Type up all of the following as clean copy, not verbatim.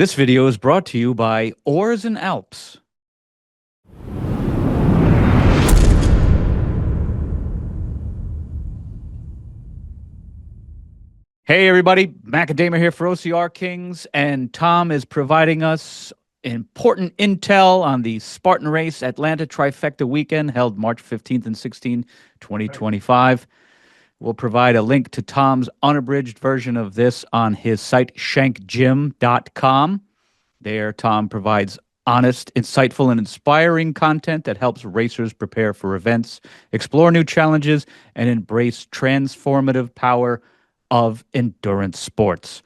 This video is brought to you by Oars and Alps. Hey everybody, Macadamia here for OCR Kings, and Tom is providing us important intel on the Spartan Race Atlanta Trifecta weekend held March 15th and 16th, 2025. We'll provide a link to Tom's unabridged version of this on his site, shankgym.com. There, Tom provides honest, insightful, and inspiring content that helps racers prepare for events, explore new challenges, and embrace transformative power of endurance sports.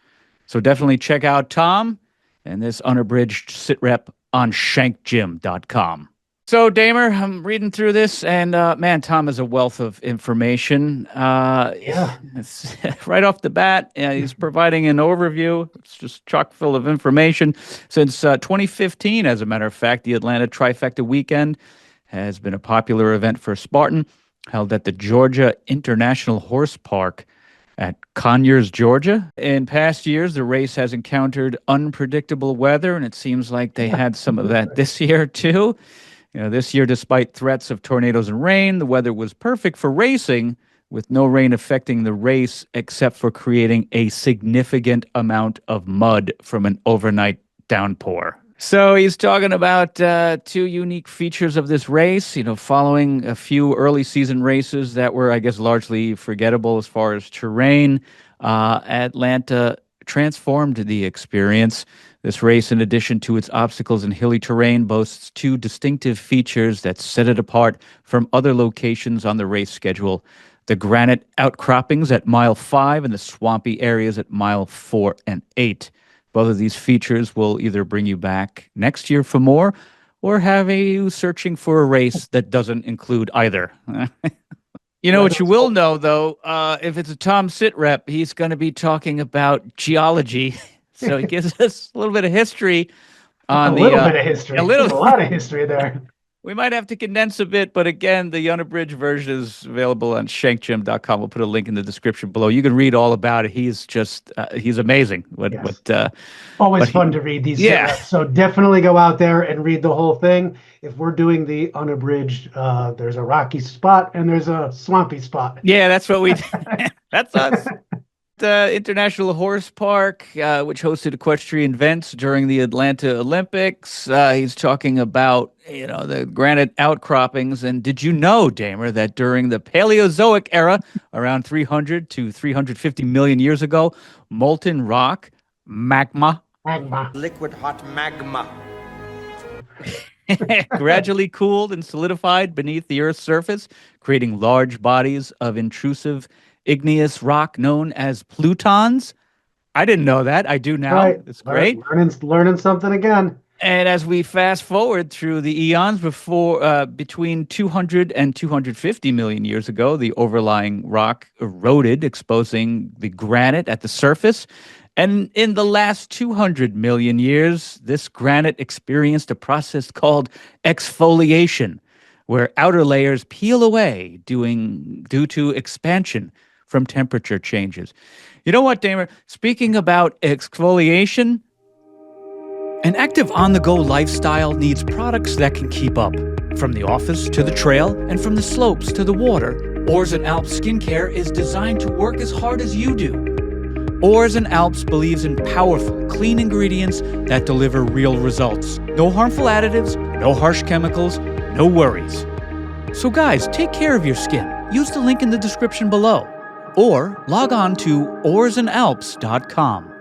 So definitely check out Tom and this unabridged sit rep on shankgym.com. So, Damer, I'm reading through this, and man, Tom is a wealth of information. It's right off the bat, he's providing an overview. It's just chock full of information. Since 2015, as a matter of fact, the Atlanta Trifecta weekend has been a popular event for Spartan, held at the Georgia International Horse Park at Conyers, Georgia. In past years, the race has encountered unpredictable weather, and it seems like they had some of that this year, too. This year, despite threats of tornadoes and rain, the weather was perfect for racing, with no rain affecting the race except for creating a significant amount of mud from an overnight downpour. So he's talking about two unique features of this race, following a few early season races that were, I guess, largely forgettable as far as terrain. Atlanta transformed the experience. This race, in addition to its obstacles and hilly terrain, boasts two distinctive features that set it apart from other locations on the race schedule: the granite outcroppings at mile 5 and the swampy areas at mile 4 and 8. Both of these features will either bring you back next year for more or have you searching for a race that doesn't include either. What you will know, though, if it's a Tom sit rep, he's going to be talking about geology. So he gives us a little bit of history on a little bit of history. A lot of history there. We might have to condense a bit, but again, the unabridged version is available on shankgym.com. We'll put a link in the description below. You can read all about it. He's just, he's amazing. Always fun to read these. Yeah. So definitely go out there and read the whole thing. If we're doing the unabridged, there's a rocky spot and there's a swampy spot. Yeah, that's what we, that's us. International Horse Park, which hosted equestrian events during the Atlanta Olympics. He's talking about, the granite outcroppings. And did you know, Damer, that during the Paleozoic era, around 300 to 350 million years ago, molten rock, magma, liquid hot magma, gradually cooled and solidified beneath the Earth's surface, creating large bodies of intrusive igneous rock known as plutons? I didn't know that. I do now. Right. It's great. Learning something again. And as we fast forward through the eons between 200 and 250 million years ago, the overlying rock eroded, exposing the granite at the surface. And in the last 200 million years, this granite experienced a process called exfoliation, where outer layers peel away due to expansion from temperature changes. You know what, Damer? Speaking about exfoliation, an active on-the-go lifestyle needs products that can keep up. From the office to the trail and from the slopes to the water, Oars and Alps skincare is designed to work as hard as you do. Oars and Alps believes in powerful, clean ingredients that deliver real results. No harmful additives, no harsh chemicals, no worries. So guys, take care of your skin. Use the link in the description below. Or log on to oarsandalps.com.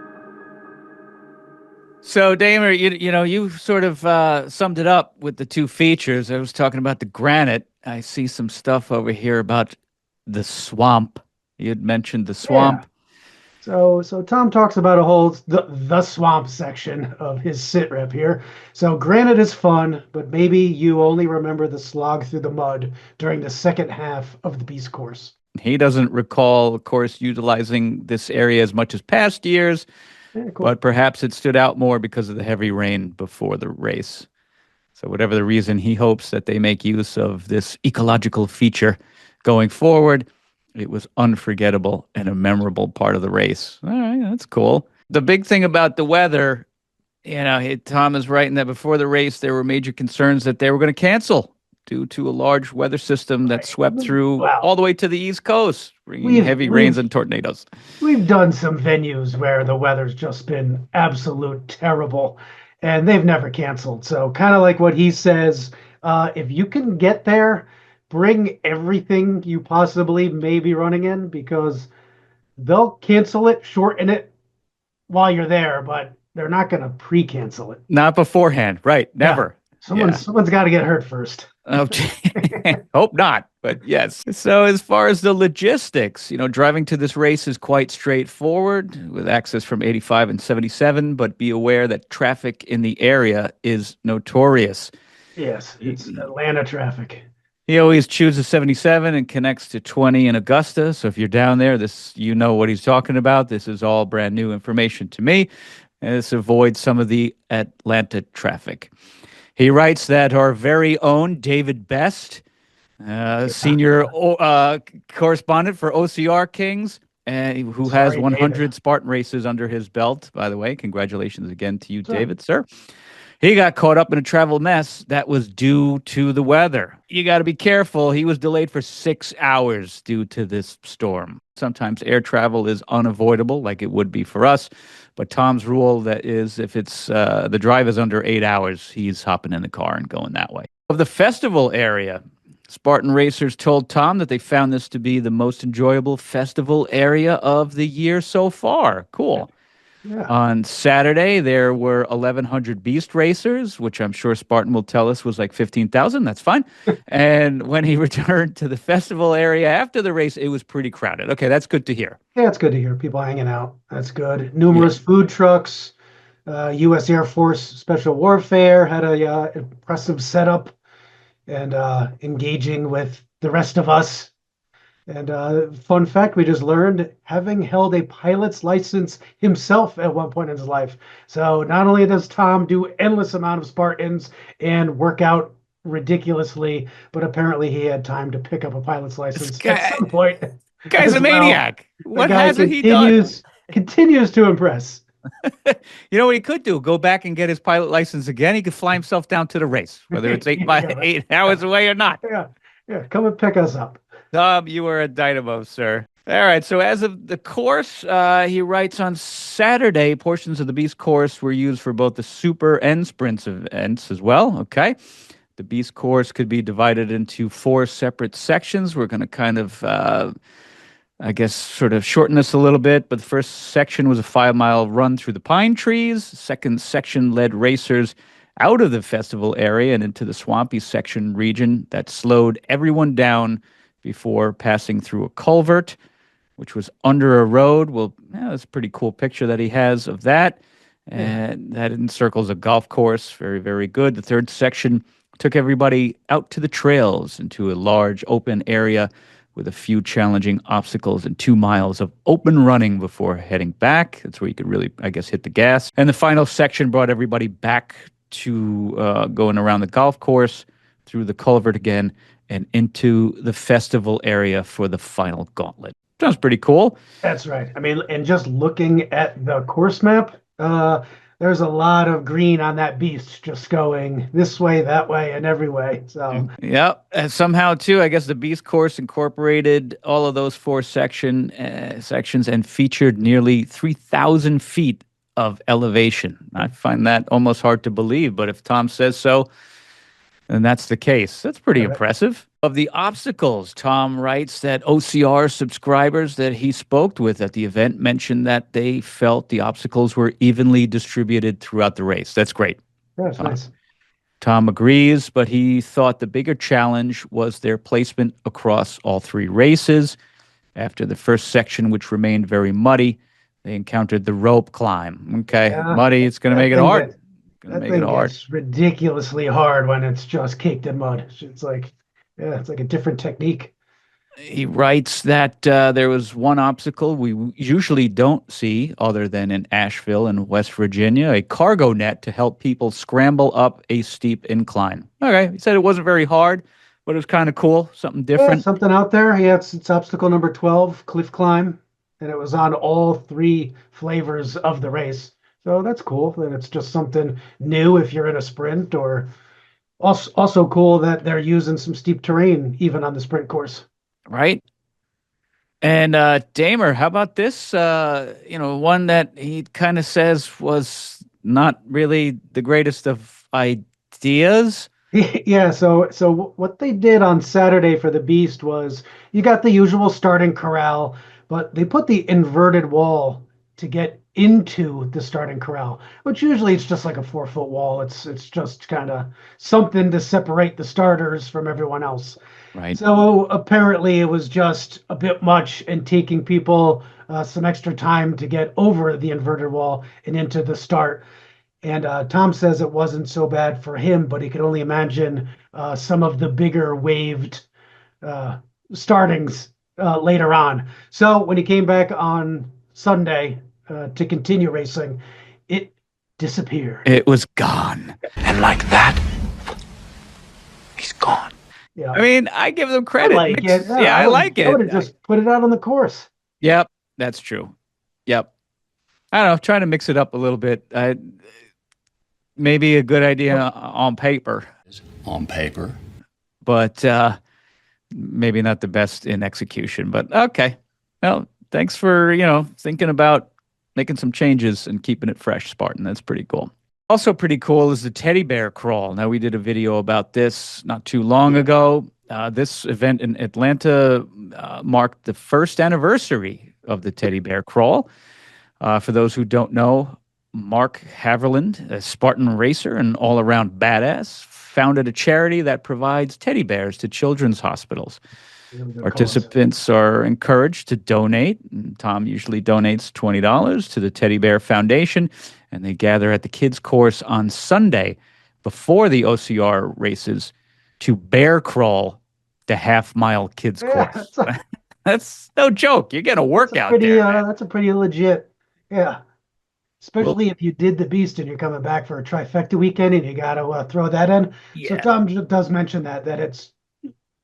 So, Damer, you sort of summed it up with the two features. I was talking about the granite. I see some stuff over here about the swamp. You had mentioned the swamp. Yeah. So Tom talks about the swamp section of his sit rep here. So granite is fun, but maybe you only remember the slog through the mud during the second half of the beast course. He doesn't recall, of course, utilizing this area as much as past years, cool. But perhaps it stood out more because of the heavy rain before the race. So whatever the reason, he hopes that they make use of this ecological feature going forward. It was unforgettable and a memorable part of the race. All right, that's cool. The big thing about the weather Tom is right in that before the race, there were major concerns that they were going to cancel due to a large weather system that Right. swept through all Well, the way to the East Coast, bringing we've heavy rains we've and tornadoes. we've done some venues where the weather's just been absolute terrible, and they've never canceled. So kind of like what he says, if you can get there, bring everything you possibly may be running in because they'll cancel it, shorten it while you're there, but they're not going to pre-cancel it. Not beforehand, right? Yeah, Never. someone's Yeah. someone's got to get hurt first. Oh, hope not, but yes. So, as far as the logistics, driving to this race is quite straightforward with access from 85 and 77, but be aware that traffic in the area is notorious. Yes, it's He, Atlanta traffic. he always chooses 77 and connects to 20 in Augusta. So, if you're down there, you know what he's talking about. This is all brand new information to me. And this avoids some of the Atlanta traffic. He writes that our very own David Best, senior correspondent for OCR Kings, who has Sorry, David. 100 Spartan races under his belt, by the way. Congratulations again to you, Sure. David, sir. He got caught up in a travel mess that was due to the weather. You got to be careful. He was delayed for 6 hours due to this storm. Sometimes air travel is unavoidable, like it would be for us. But Tom's rule that is if it's the drive is under 8 hours, he's hopping in the car and going that way. Of the festival area, Spartan racers told Tom that they found this to be the most enjoyable festival area of the year so far. Cool. Yeah. On Saturday, there were 1,100 beast racers, which I'm sure Spartan will tell us was like 15,000. That's fine. And when he returned to the festival area after the race, it was pretty crowded. Okay, that's good to hear. Yeah, it's good to hear people hanging out. That's good. Yeah. Numerous food trucks. U.S. Air Force Special Warfare had a impressive setup and engaging with the rest of us. And fun fact, we just learned having held a pilot's license himself at one point in his life. So not only does Tom do endless amount of Spartans and work out ridiculously, but apparently he had time to pick up a pilot's This license at guy, some point guy's as a well. maniac. The What guy hasn't he done? continues to impress. You know what he could do? Go back and get his pilot license again. He could fly himself down to the race, whether it's Yeah, right. 8 hours away or not. Yeah, yeah, come and pick us up. Tom, you are a dynamo, sir. All right. So, as of the course, he writes on Saturday, portions of the Beast course were used for both the super and sprints events as well. Okay. The Beast course could be divided into 4 separate sections. We're going to kind of, I guess, sort of shorten this a little bit. But the first section was a 5-mile run through the pine trees. The second section led racers out of the festival area and into the swampy section region that slowed everyone down before passing through a culvert, which was under a road. Well, yeah, that's a pretty cool picture that he has of that. And that encircles a golf course. Very, very good. The third section took everybody out to the trails into a large open area with a few challenging obstacles and 2 miles of open running before heading back. That's where you could really, I guess, hit the gas. And the final section brought everybody back to going around the golf course, through the culvert again, and into the festival area for the final gauntlet. Sounds pretty cool. That's right. I mean, and just looking at the course map, there's a lot of green on that beast just going this way, that way, and every way. So, yeah, and somehow too, I guess the Beast course incorporated all of those 4 sections and featured nearly 3,000 feet of elevation. I find that almost hard to believe, but if Tom says so, then that's the case. That's pretty impressive. Of the obstacles, Tom writes that OCR subscribers that he spoke with at the event mentioned that they felt the obstacles were evenly distributed throughout the race. That's great. that's nice. Tom agrees, but he thought the bigger challenge was their placement across all 3 races. After the first section, which remained very muddy, they encountered the rope climb. Okay, Yeah, muddy, it's going to make it hard. That thing gets ridiculously hard when it's just caked in mud. It's like, yeah, it's like a different technique. He writes that there was one obstacle we usually don't see other than in Asheville and West Virginia, a cargo net to help people scramble up a steep incline. Okay, he said it wasn't very hard, but it was kind of cool, something Yeah, different. something out there. He had it's obstacle number 12, cliff climb, and it was on all 3 flavors of the race. So that's cool that it's just something new if you're in a sprint, or also cool that they're using some steep terrain even on the sprint course. right? And Damer, how about this? One that he kind of says was not really the greatest of ideas. Yeah, so what they did on Saturday for the Beast was you got the usual starting corral, but they put the inverted wall to get into the starting corral, which usually it's just like a 4 foot wall. It's just kind of something to separate the starters from everyone else. Right. So apparently it was just a bit much and taking people some extra time to get over the inverted wall and into the start. And Tom says it wasn't so bad for him, but he could only imagine some of the bigger waved uh, startings later on. So when he came back on Sunday to continue racing, it disappeared. It was gone. And like that, he's gone. Yeah, I mean, I give them I credit. like it. Yeah, Yeah, I like I would it. have just put it out on the course. Yep, that's true. Yep. I don't know, trying to mix it up a little bit. Maybe a good idea on paper, On paper. but maybe not the best in execution. But okay. Well, thanks for, thinking about making some changes and keeping it fresh, Spartan. That's pretty cool. Also pretty cool is the teddy bear crawl. Now, we did a video about this not too long ago. This event in Atlanta marked the first anniversary of the teddy bear crawl. For those who don't know, Mark Haverland, a Spartan racer and all-around badass, founded a charity that provides teddy bears to children's hospitals. Really good cause. Participants are encouraged to donate. And Tom usually donates $20 to the Teddy Bear Foundation, and they gather at the kids' course on Sunday before the OCR races to bear crawl the half-mile kids' Yeah, course. That's no joke. You're getting a workout pretty, there, man. that's a pretty legit. Yeah. Well, Especially if you did the Beast and you're coming back for a trifecta weekend and you got to throw that in. So yeah, Tom does mention that it's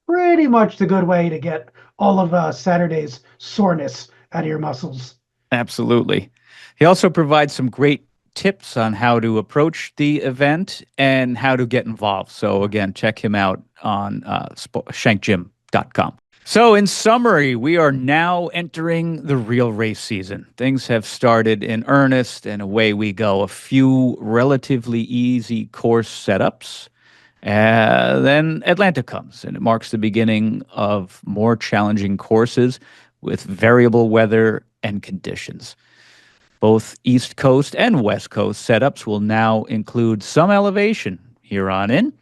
pretty much the good way to get all of Saturday's soreness out of your muscles. absolutely. He also provides some great tips on how to approach the event and how to get involved. So again, check him out on shankgym.com. So, in summary, we are now entering the real race season. Things have started in earnest, and away we go. A few relatively easy course setups. Then Atlanta comes, and it marks the beginning of more challenging courses with variable weather and conditions. Both East Coast and West Coast setups will now include some elevation here on in.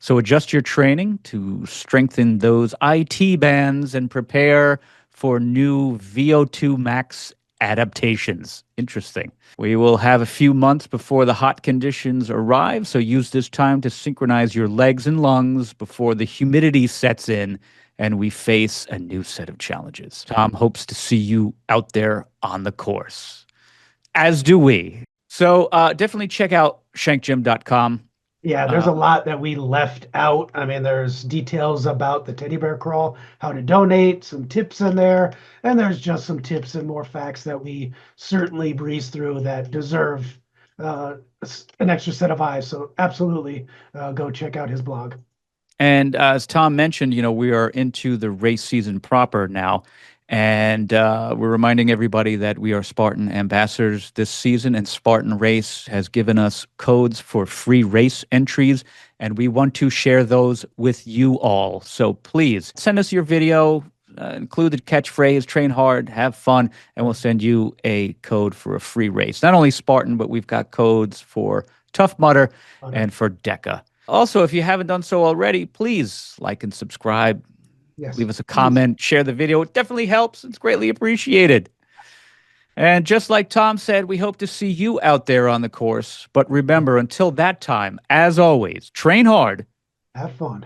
So adjust your training to strengthen those IT bands and prepare for new VO2 max adaptations. Interesting. We will have a few months before the hot conditions arrive, so use this time to synchronize your legs and lungs before the humidity sets in and we face a new set of challenges. Tom hopes to see you out there on the course, as do we. So definitely check out shankgym.com. Yeah, there's a lot that we left out. I mean, there's details about the teddy bear crawl, how to donate, some tips in there, and there's just some tips and more facts that we certainly breeze through that deserve an extra set of eyes. So absolutely go check out his blog. And as Tom mentioned, we are into the race season proper now. And we're reminding everybody that we are Spartan ambassadors this season, and Spartan Race has given us codes for free race entries, and we want to share those with you all. So please send us your video, include the catchphrase, train hard, have fun, and we'll send you a code for a free race. Not only Spartan, but we've got codes for Tough Mudder and for DECA. Also, if you haven't done so already, please like and subscribe. Yes. Leave us a comment, share the video. It definitely helps. It's greatly appreciated. And just like Tom said, we hope to see you out there on the course. But remember, until that time, as always, train hard. Have fun.